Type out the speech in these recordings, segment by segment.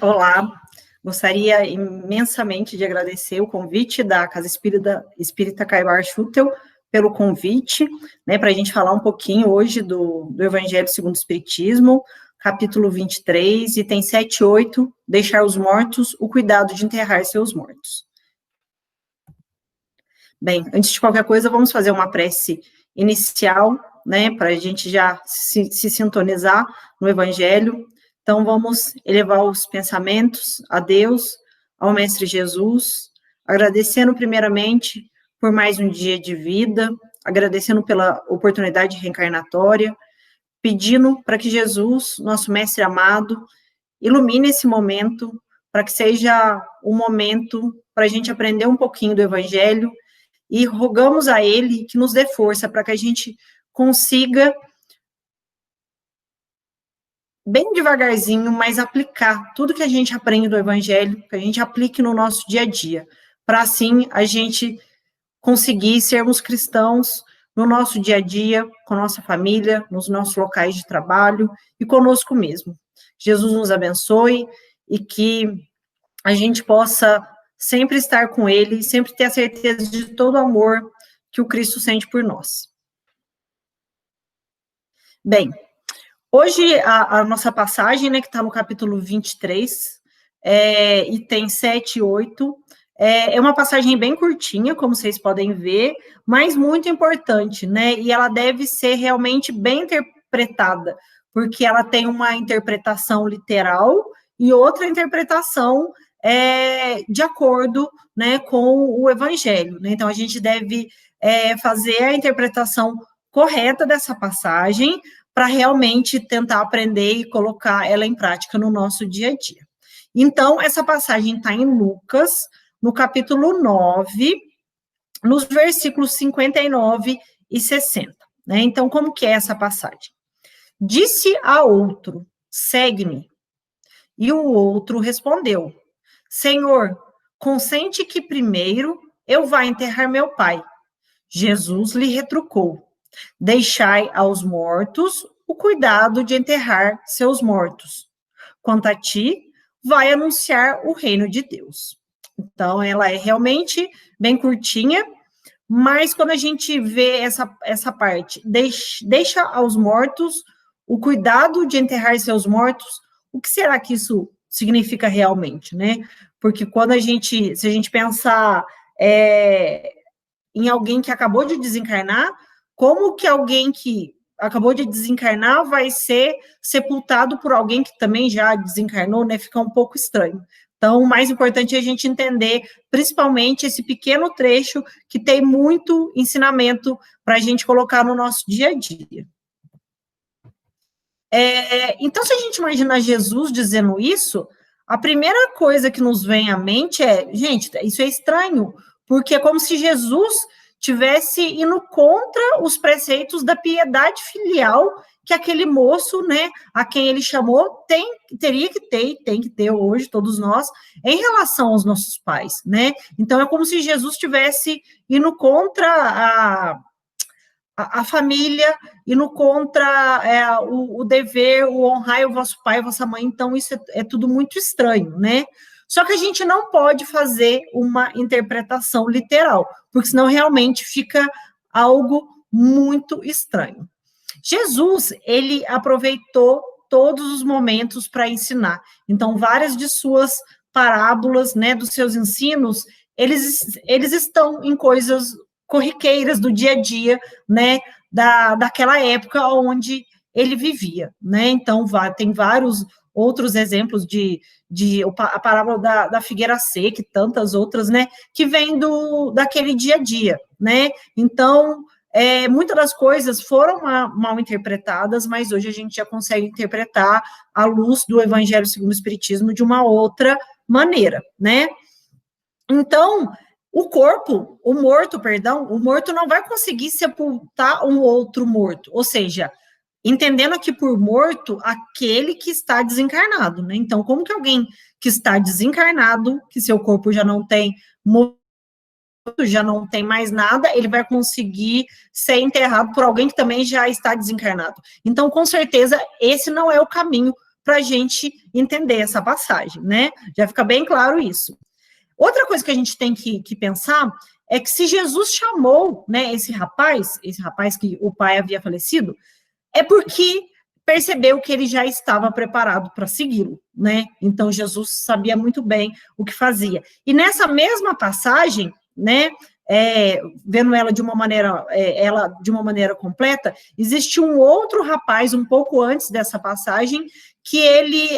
Olá, gostaria imensamente de agradecer o convite da Casa Espírita Caibar Schutel pelo convite, né, para a gente falar um pouquinho hoje do Evangelho segundo o Espiritismo, capítulo 23, item 7 e 8, deixar os mortos, o cuidado de enterrar seus mortos. Bem, antes de qualquer coisa, vamos fazer uma prece inicial, né, para a gente já se sintonizar no Evangelho. Então, vamos elevar os pensamentos a Deus, ao Mestre Jesus, agradecendo primeiramente por mais um dia de vida, agradecendo pela oportunidade reencarnatória, pedindo para que Jesus, nosso Mestre amado, ilumine esse momento, para que seja um momento para a gente aprender um pouquinho do Evangelho, e rogamos a Ele que nos dê força para que a gente consiga, bem devagarzinho, mas aplicar tudo que a gente aprende do Evangelho, que a gente aplique no nosso dia a dia, para assim a gente conseguir sermos cristãos no nosso dia a dia, com a nossa família, nos nossos locais de trabalho e conosco mesmo. Jesus nos abençoe e que a gente possa sempre estar com Ele, sempre ter a certeza de todo o amor que o Cristo sente por nós. Bem, hoje a nossa passagem, né, que está no capítulo 23, item 7 e 8, é uma passagem bem curtinha, como vocês podem ver, mas muito importante, né, e ela deve ser realmente bem interpretada, porque ela tem uma interpretação literal e outra interpretação de acordo, né, com o Evangelho, né, então a gente deve fazer a interpretação correta dessa passagem, para realmente tentar aprender e colocar ela em prática no nosso dia a dia. Então, essa passagem está em Lucas, no capítulo 9, nos versículos 59 e 60. Né? Então, como que é essa passagem? Disse a outro, segue-me. E o outro respondeu, Senhor, consente que primeiro eu vá enterrar meu pai. Jesus lhe retrucou, deixai aos mortos o cuidado de enterrar seus mortos. Quanto a ti, vai anunciar o reino de Deus. Então, ela é realmente bem curtinha, mas quando a gente vê essa parte, deixa aos mortos o cuidado de enterrar seus mortos, o que será que isso significa realmente, né? Porque se a gente pensar em alguém que acabou de desencarnar, como que alguém que acabou de desencarnar vai ser sepultado por alguém que também já desencarnou, né? Fica um pouco estranho. Então, o mais importante é a gente entender, principalmente, esse pequeno trecho que tem muito ensinamento para a gente colocar no nosso dia a dia. Então, se a gente imaginar Jesus dizendo isso, a primeira coisa que nos vem à mente gente, isso é estranho, porque é como se Jesus tivesse indo contra os preceitos da piedade filial que aquele moço, né, a quem ele chamou, teria que ter, e tem que ter hoje, todos nós, em relação aos nossos pais, né? Então, é como se Jesus tivesse indo contra a família, indo contra o dever, o honrar o vosso pai e a vossa mãe. Então, isso é tudo muito estranho, né? Só que a gente não pode fazer uma interpretação literal, porque senão realmente fica algo muito estranho. Jesus, ele aproveitou todos os momentos para ensinar. Então, várias de suas parábolas, né, dos seus ensinos, eles estão em coisas corriqueiras do dia a dia, né, daquela época onde ele vivia, né? Então, tem vários outros exemplos a parábola da figueira seca e tantas outras, né, que vêm daquele dia a dia, né? Então, muitas das coisas foram mal interpretadas, mas hoje a gente já consegue interpretar à luz do Evangelho segundo o Espiritismo de uma outra maneira, né? Então, o morto não vai conseguir sepultar um outro morto, ou seja, entendendo aqui por morto aquele que está desencarnado, né? Então, como que alguém que está desencarnado, que seu corpo já não tem já não tem mais nada, ele vai conseguir ser enterrado por alguém que também já está desencarnado. Então, com certeza, esse não é o caminho para a gente entender essa passagem, né? Já fica bem claro isso. Outra coisa que a gente tem que pensar é que se Jesus chamou, né, esse rapaz que o pai havia falecido, é porque percebeu que ele já estava preparado para segui-lo, né? Então Jesus sabia muito bem o que fazia. E nessa mesma passagem, né, vendo ela de uma maneira completa, existe um outro rapaz um pouco antes dessa passagem que ele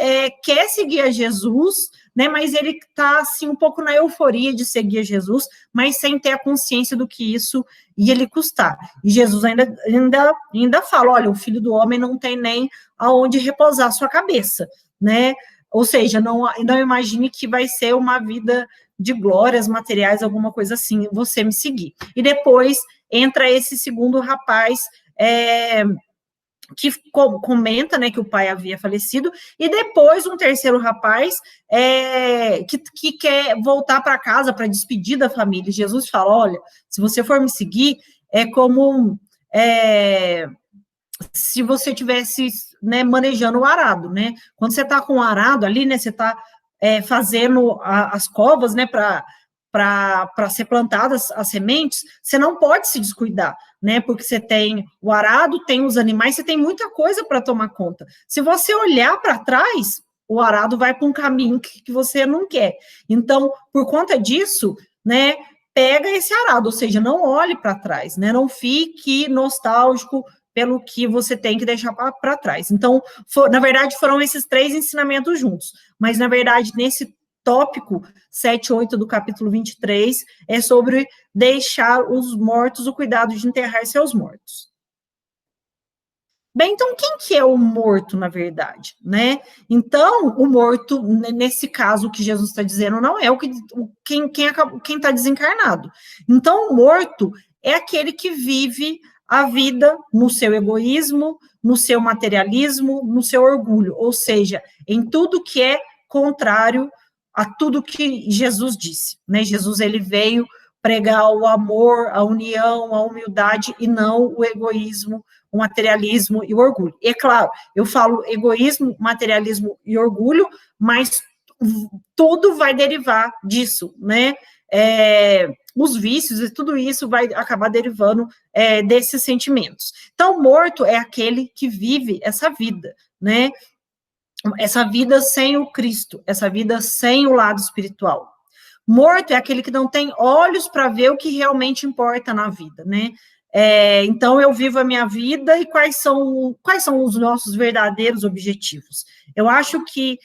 quer seguir a Jesus, né, mas ele está assim um pouco na euforia de seguir a Jesus, mas sem ter a consciência do que isso ia lhe custar. E Jesus ainda fala, olha, o Filho do Homem não tem nem aonde repousar a sua cabeça, né? Ou seja, não imagine que vai ser uma vida de glórias materiais, alguma coisa assim, você me seguir. E depois entra esse segundo rapaz, que comenta, né, que o pai havia falecido, e depois um terceiro rapaz que quer voltar para casa para despedir da família. Jesus fala, olha, se você for me seguir, é como se você tivesse, né, manejando o arado, né? Quando você está com o arado ali, né, você está fazendo as covas, né, para ser plantadas as sementes, você não pode se descuidar, né? Porque você tem o arado, tem os animais, você tem muita coisa para tomar conta. Se você olhar para trás, o arado vai para um caminho que você não quer. Então, por conta disso, né, pega esse arado, ou seja, não olhe para trás, né? Não fique nostálgico pelo que você tem que deixar para trás. Então, na verdade, foram esses três ensinamentos juntos, mas, na verdade, nesse tópico 7, 8 do capítulo 23, é sobre deixar os mortos, o cuidado de enterrar seus mortos. Bem, então, quem que é o morto, na verdade, né? Então, o morto, nesse caso, o que Jesus está dizendo, não é quem está desencarnado. Então, o morto é aquele que vive a vida no seu egoísmo, no seu materialismo, no seu orgulho, ou seja, em tudo que é contrário a tudo que Jesus disse, né? Jesus, ele veio pregar o amor, a união, a humildade, e não o egoísmo, o materialismo e o orgulho. E é claro, eu falo egoísmo, materialismo e orgulho, mas tudo vai derivar disso, né? Os vícios e tudo isso vai acabar derivando desses sentimentos. Então, morto é aquele que vive essa vida, né? Essa vida sem o Cristo, essa vida sem o lado espiritual. Morto é aquele que não tem olhos para ver o que realmente importa na vida, né? Então, eu vivo a minha vida e quais são os nossos verdadeiros objetivos? Eu acho que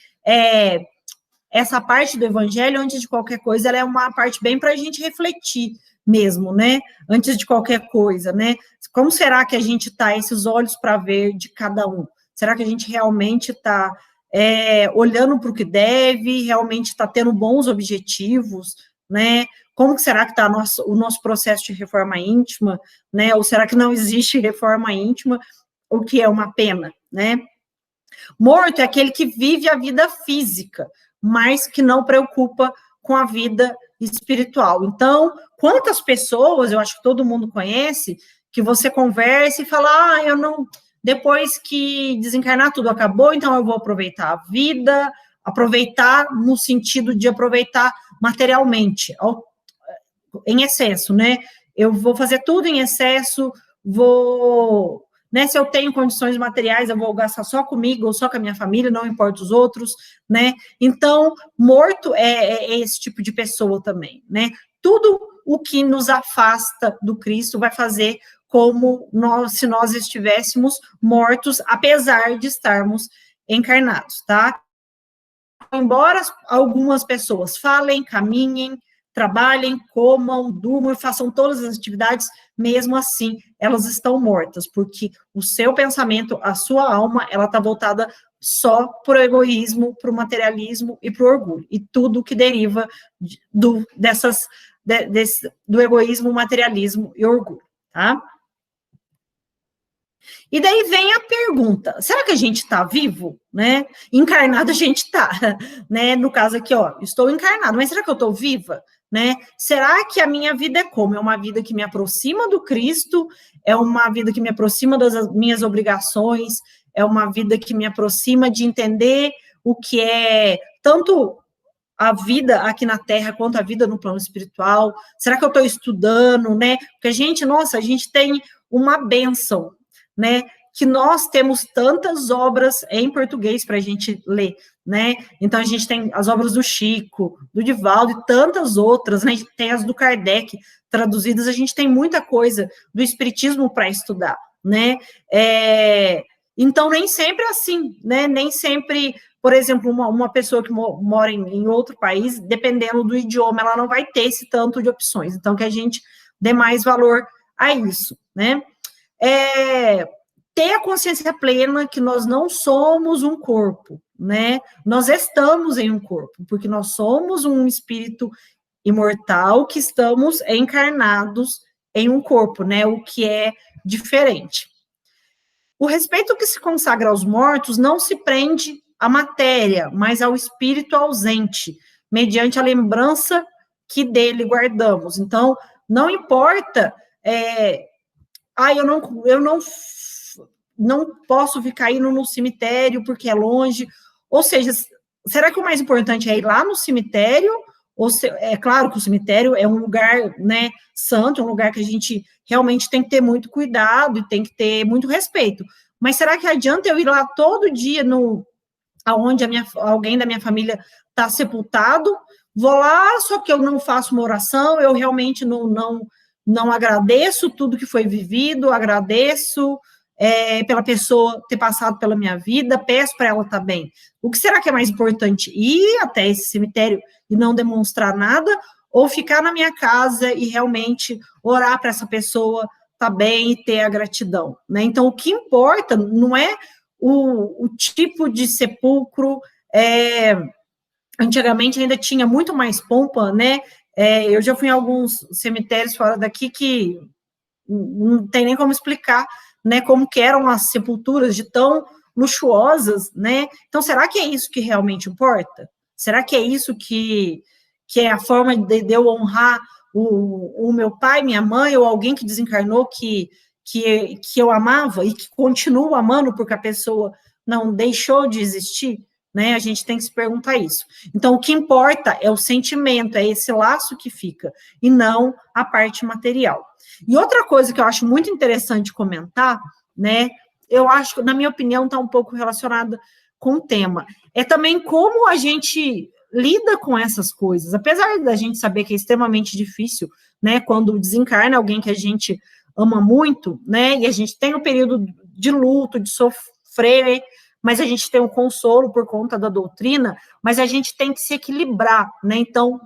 essa parte do evangelho, antes de qualquer coisa, ela é uma parte bem para a gente refletir mesmo, né? Antes de qualquer coisa, né? Como será que a gente está, esses olhos para ver de cada um? Será que a gente realmente está olhando para o que deve, realmente está tendo bons objetivos, né? Como que será que está o nosso processo de reforma íntima, né? Ou será que não existe reforma íntima, o que é uma pena, né? Morto é aquele que vive a vida física, mas que não preocupa com a vida espiritual. Então, quantas pessoas, eu acho que todo mundo conhece, que você conversa e fala, eu não... Depois que desencarnar tudo acabou, então eu vou aproveitar a vida, aproveitar no sentido de aproveitar materialmente, em excesso, né? Eu vou fazer tudo em excesso, né, se eu tenho condições materiais, eu vou gastar só comigo ou só com a minha família, não importa os outros, né? Então, morto é esse tipo de pessoa também, né? Tudo o que nos afasta do Cristo vai fazer como se nós estivéssemos mortos, apesar de estarmos encarnados, tá? Embora algumas pessoas falem, caminhem, trabalhem, comam, durmam e façam todas as atividades, mesmo assim, elas estão mortas, porque o seu pensamento, a sua alma, ela está voltada só para o egoísmo, para o materialismo e para o orgulho, e tudo que deriva do egoísmo, materialismo e orgulho, tá? E daí vem a pergunta, será que a gente está vivo, né? Encarnado a gente está, né? No caso aqui, ó, estou encarnado, mas será que eu estou viva, né? Será que a minha vida é como? É uma vida que me aproxima do Cristo? É uma vida que me aproxima das minhas obrigações? é uma vida que me aproxima de entender o que é tanto a vida aqui na Terra quanto a vida no plano espiritual? Será que eu estou estudando, né? Porque a gente tem uma bênção, né? Que nós temos tantas obras em português para a gente ler, né? Então a gente tem as obras do Chico, do Divaldo e tantas outras, né? A gente tem as do Kardec traduzidas, a gente tem muita coisa do espiritismo para estudar, né? Então nem sempre é assim, né? Nem sempre, por exemplo, uma pessoa que mora em outro país, dependendo do idioma, ela não vai ter esse tanto de opções. Então, que a gente dê mais valor a isso, né? Ter a consciência plena que nós não somos um corpo, né? Nós estamos em um corpo, porque nós somos um espírito imortal que estamos encarnados em um corpo, né? O que é diferente. O respeito que se consagra aos mortos não se prende à matéria, mas ao espírito ausente, mediante a lembrança que dele guardamos. Então, não importa, eu não posso ficar indo no cemitério porque é longe. Ou seja, será que o mais importante é ir lá no cemitério? É claro que o cemitério é um lugar, né, santo, um lugar que a gente realmente tem que ter muito cuidado e tem que ter muito respeito. Mas será que adianta eu ir lá todo dia aonde alguém da minha família está sepultado? Vou lá, só que eu não faço uma oração, eu realmente não agradeço tudo que foi vivido, agradeço pela pessoa ter passado pela minha vida, peço para ela estar bem. O que será que é mais importante? Ir até esse cemitério e não demonstrar nada, ou ficar na minha casa e realmente orar para essa pessoa estar bem e ter a gratidão, né? Então, o que importa não é o tipo de sepulcro. Antigamente ainda tinha muito mais pompa, né? Eu já fui em alguns cemitérios fora daqui que não tem nem como explicar, né, como que eram as sepulturas de tão luxuosas, né? Então, será que é isso que realmente importa? Será que é isso que é a forma de eu honrar o meu pai, minha mãe, ou alguém que desencarnou que eu amava e que continuo amando porque a pessoa não deixou de existir? Né? A gente tem que se perguntar isso. Então, o que importa é o sentimento, é esse laço que fica, e não a parte material. E outra coisa que eu acho muito interessante comentar, né? Eu acho que, na minha opinião, está um pouco relacionada com o tema. É também como a gente lida com essas coisas, apesar da gente saber que é extremamente difícil, né? Quando desencarna alguém que a gente ama muito, né? E a gente tem um período de luto, de sofrer, mas a gente tem um consolo por conta da doutrina, mas a gente tem que se equilibrar, né? Então,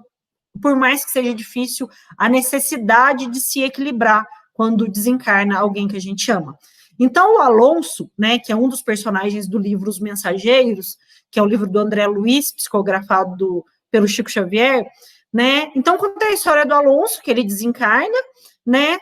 por mais que seja difícil, a necessidade de se equilibrar quando desencarna alguém que a gente ama. Então, o Alonso, né, que é um dos personagens do livro Os Mensageiros, que é o livro do André Luiz, psicografado pelo Chico Xavier, né? Então, conta a história do Alonso, que ele desencarna, né?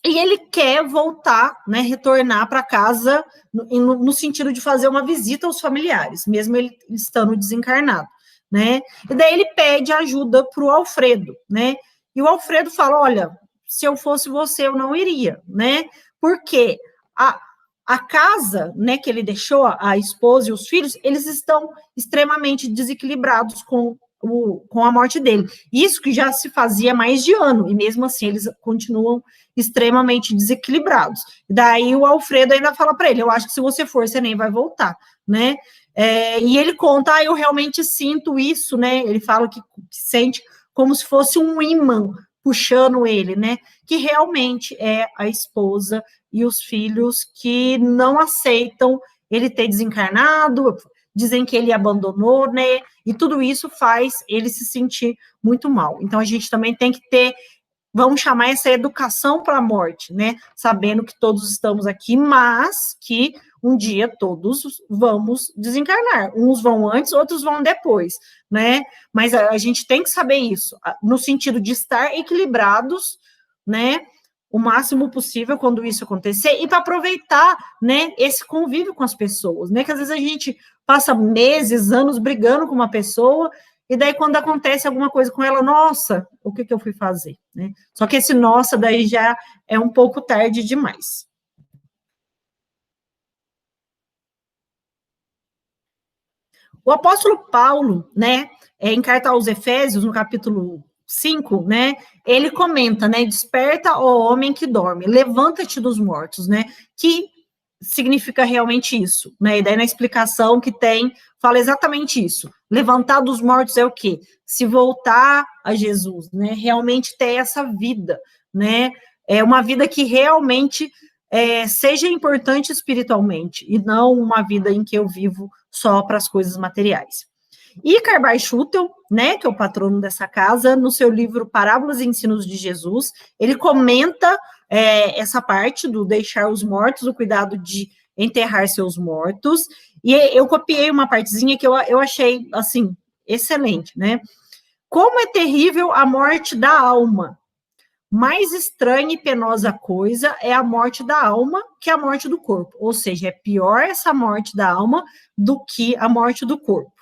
E ele quer voltar, né, retornar para casa no sentido de fazer uma visita aos familiares, mesmo ele estando desencarnado, né? E daí ele pede ajuda para o Alfredo, né? E o Alfredo fala, olha, se eu fosse você, eu não iria, né? Porque a casa, né, que ele deixou, a esposa e os filhos, eles estão extremamente desequilibrados com a morte dele. Isso que já se fazia há mais de ano, e mesmo assim eles continuam extremamente desequilibrados. Daí o Alfredo ainda fala para ele, eu acho que se você for, você nem vai voltar, né? E ele conta, eu realmente sinto isso, né? Ele fala que sente como se fosse um imã puxando ele, né? Que realmente é a esposa e os filhos que não aceitam ele ter desencarnado, dizem que ele abandonou, né? E tudo isso faz ele se sentir muito mal. Então, a gente também tem que ter, vamos chamar essa educação para a morte, né? Sabendo que todos estamos aqui, mas que um dia todos vamos desencarnar. Uns vão antes, outros vão depois, né? Mas a gente tem que saber isso, no sentido de estar equilibrados, né? O máximo possível quando isso acontecer, e para aproveitar, né, esse convívio com as pessoas, né, que às vezes a gente passa meses, anos brigando com uma pessoa, e daí quando acontece alguma coisa com ela, nossa, o que eu fui fazer, né? Só que esse nossa daí já é um pouco tarde demais. O apóstolo Paulo, né, em carta aos Efésios, no capítulo 5, né, ele comenta, né, desperta, ó homem que dorme, levanta-te dos mortos, né, que significa realmente isso, né, e daí na explicação que tem, fala exatamente isso, levantar dos mortos é o quê? Se voltar a Jesus, né, realmente ter essa vida, né, é uma vida que realmente seja importante espiritualmente, e não uma vida em que eu vivo só para as coisas materiais. E Carbar Schutel, né, que é o patrono dessa casa, no seu livro Parábolas e Ensinos de Jesus, ele comenta essa parte do deixar os mortos, o cuidado de enterrar seus mortos, e eu copiei uma partezinha que eu achei, assim, excelente, né? Como é terrível a morte da alma. Mais estranha e penosa coisa é a morte da alma que a morte do corpo. Ou seja, é pior essa morte da alma do que a morte do corpo.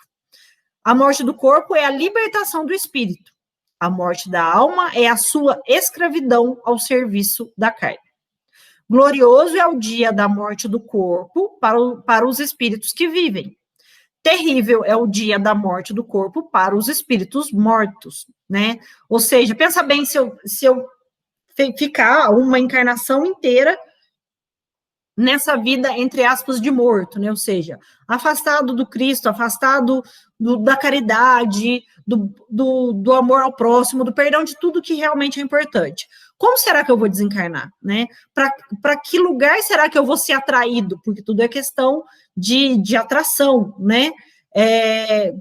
A morte do corpo é a libertação do espírito. A morte da alma é a sua escravidão ao serviço da carne. Glorioso é o dia da morte do corpo para os espíritos que vivem. Terrível é o dia da morte do corpo para os espíritos mortos, né? Ou seja, pensa bem se eu ficar uma encarnação inteira nessa vida, entre aspas, de morto, né? Ou seja, afastado do Cristo, afastado da caridade, do amor ao próximo, do perdão de tudo que realmente é importante. Como será que eu vou desencarnar, né? Para que lugar será que eu vou ser atraído? Porque tudo é questão de atração, né?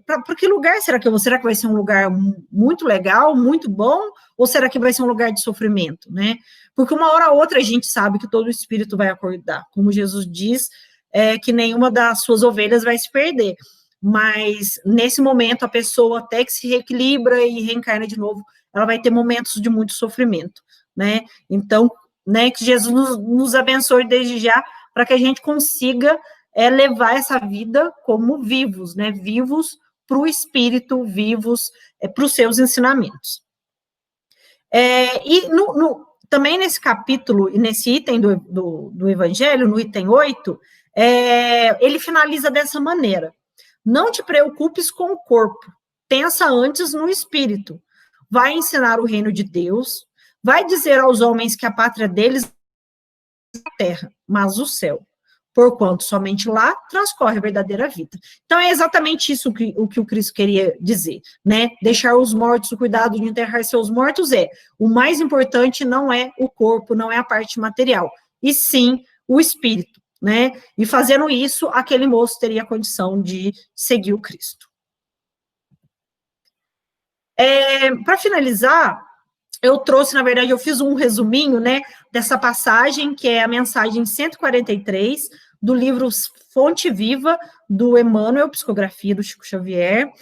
Para que lugar será que eu vou? Será que vai ser um lugar muito legal, muito bom? Ou será que vai ser um lugar de sofrimento, né? Porque uma hora ou outra a gente sabe que todo espírito vai acordar. Como Jesus diz, que nenhuma das suas ovelhas vai se perder. Mas, nesse momento, a pessoa até que se reequilibra e reencarna de novo, ela vai ter momentos de muito sofrimento, né? Então, né, que Jesus nos abençoe desde já, para que a gente consiga levar essa vida como vivos, né? Vivos para o espírito, vivos para os seus ensinamentos. E também nesse capítulo, e nesse item do Evangelho, no item 8, ele finaliza dessa maneira: não te preocupes com o corpo, pensa antes no espírito. Vai ensinar o reino de Deus, vai dizer aos homens que a pátria deles é a terra, mas o céu, porquanto somente lá transcorre a verdadeira vida. Então, é exatamente isso o que o Cristo queria dizer, né? Deixar os mortos, o cuidado de enterrar seus mortos o mais importante não é o corpo, não é a parte material, e sim o espírito, né? E fazendo isso, aquele moço teria a condição de seguir o Cristo. Para finalizar, eu trouxe, na verdade, eu fiz um resuminho, né, dessa passagem, que é a mensagem 143, do livro Fonte Viva, do Emmanuel, Psicografia do Chico Xavier,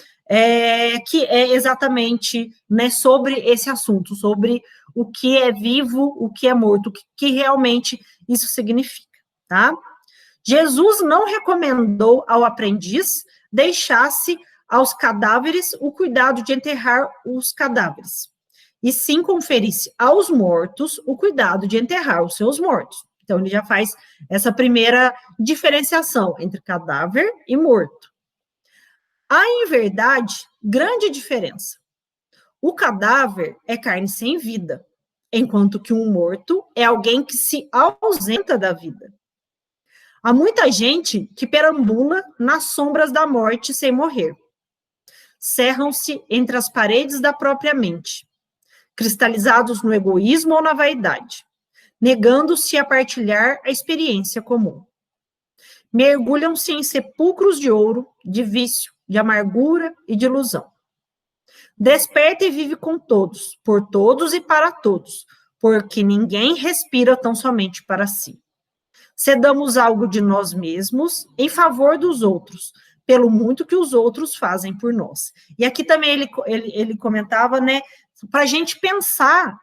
que é exatamente, né, sobre esse assunto, sobre o que é vivo, o que é morto, o que realmente isso significa, tá? Jesus não recomendou ao aprendiz deixasse aos cadáveres o cuidado de enterrar os cadáveres, e sim conferisse aos mortos o cuidado de enterrar os seus mortos. Então, ele já faz essa primeira diferenciação entre cadáver e morto. Há, em verdade, grande diferença. O cadáver é carne sem vida, enquanto que um morto é alguém que se ausenta da vida. Há muita gente que perambula nas sombras da morte sem morrer. Cerram-se entre as paredes da própria mente, cristalizados no egoísmo ou na vaidade, negando-se a partilhar a experiência comum. Mergulham-se em sepulcros de ouro, de vício, de amargura e de ilusão. Desperta e vive com todos, por todos e para todos, porque ninguém respira tão somente para si. Cedamos algo de nós mesmos em favor dos outros, pelo muito que os outros fazem por nós. E aqui também ele comentava, né, para a gente pensar,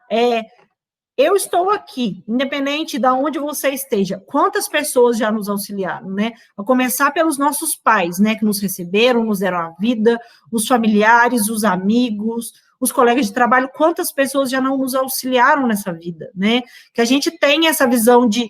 eu estou aqui, independente de onde você esteja, quantas pessoas já nos auxiliaram, né? A começar pelos nossos pais, né, que nos receberam, nos deram a vida, os familiares, os amigos, os colegas de trabalho, quantas pessoas já não nos auxiliaram nessa vida, né? Que a gente tem essa visão de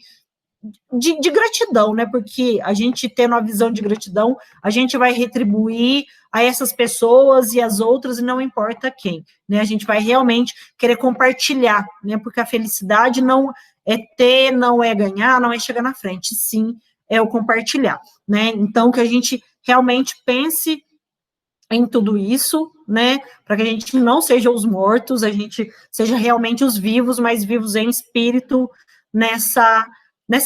de gratidão, né? Porque a gente tendo a visão de gratidão, a gente vai retribuir a essas pessoas e as outras, e não importa quem, né? A gente vai realmente querer compartilhar, né? Porque a felicidade não é ter, não é ganhar, não é chegar na frente, sim, é o compartilhar, né? Então, que a gente realmente pense em tudo isso, né, para que a gente não seja os mortos, a gente seja realmente os vivos, mas vivos em espírito nessa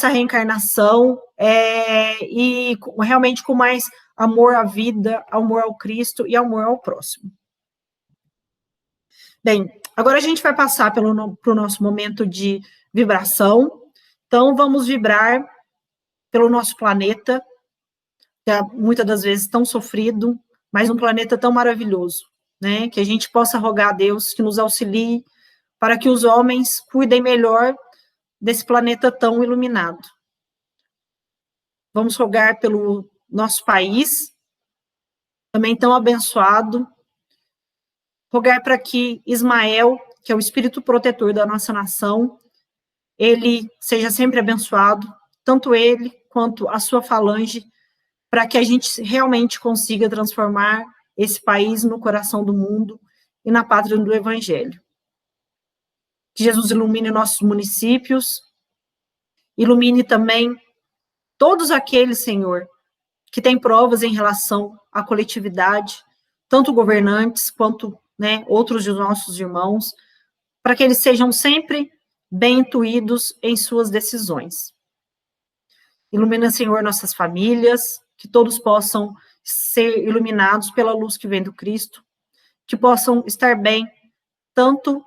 reencarnação, e realmente com mais amor à vida, amor ao Cristo e amor ao próximo. Bem, agora a gente vai passar para o nosso momento de vibração. Então, vamos vibrar pelo nosso planeta, que é muitas das vezes tão sofrido, mas um planeta tão maravilhoso, né? Que a gente possa rogar a Deus que nos auxilie para que os homens cuidem melhor desse planeta tão iluminado. Vamos rogar pelo nosso país, também tão abençoado, rogar para que Ismael, que é o espírito protetor da nossa nação, ele seja sempre abençoado, tanto ele quanto a sua falange, para que a gente realmente consiga transformar esse país no coração do mundo e na pátria do Evangelho. Que Jesus ilumine nossos municípios, ilumine também todos aqueles, Senhor, que têm provas em relação à coletividade, tanto governantes quanto, né, outros de nossos irmãos, para que eles sejam sempre bem intuídos em suas decisões. Ilumina, Senhor, nossas famílias, que todos possam ser iluminados pela luz que vem do Cristo, que possam estar bem, tanto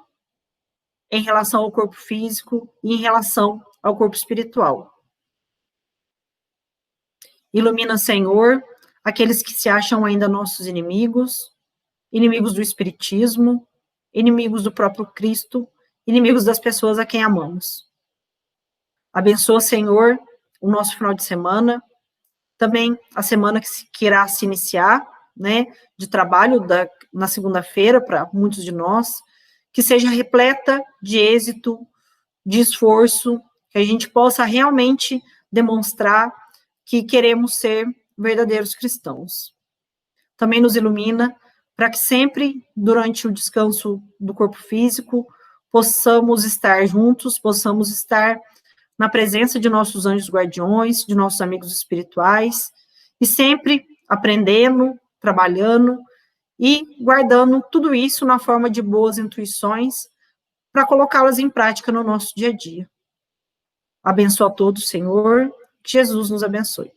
em relação ao corpo físico e em relação ao corpo espiritual. Ilumina, Senhor, aqueles que se acham ainda nossos inimigos, inimigos do Espiritismo, inimigos do próprio Cristo, inimigos das pessoas a quem amamos. Abençoa, Senhor, o nosso final de semana, também a semana que irá se iniciar, né, de trabalho na segunda-feira para muitos de nós, que seja repleta de êxito, de esforço, que a gente possa realmente demonstrar que queremos ser verdadeiros cristãos. Também nos ilumina para que sempre, durante o descanso do corpo físico, possamos estar juntos, possamos estar na presença de nossos anjos guardiões, de nossos amigos espirituais, e sempre aprendendo, trabalhando e guardando tudo isso na forma de boas intuições para colocá-las em prática no nosso dia a dia. Abençoa a todos, Senhor, que Jesus nos abençoe.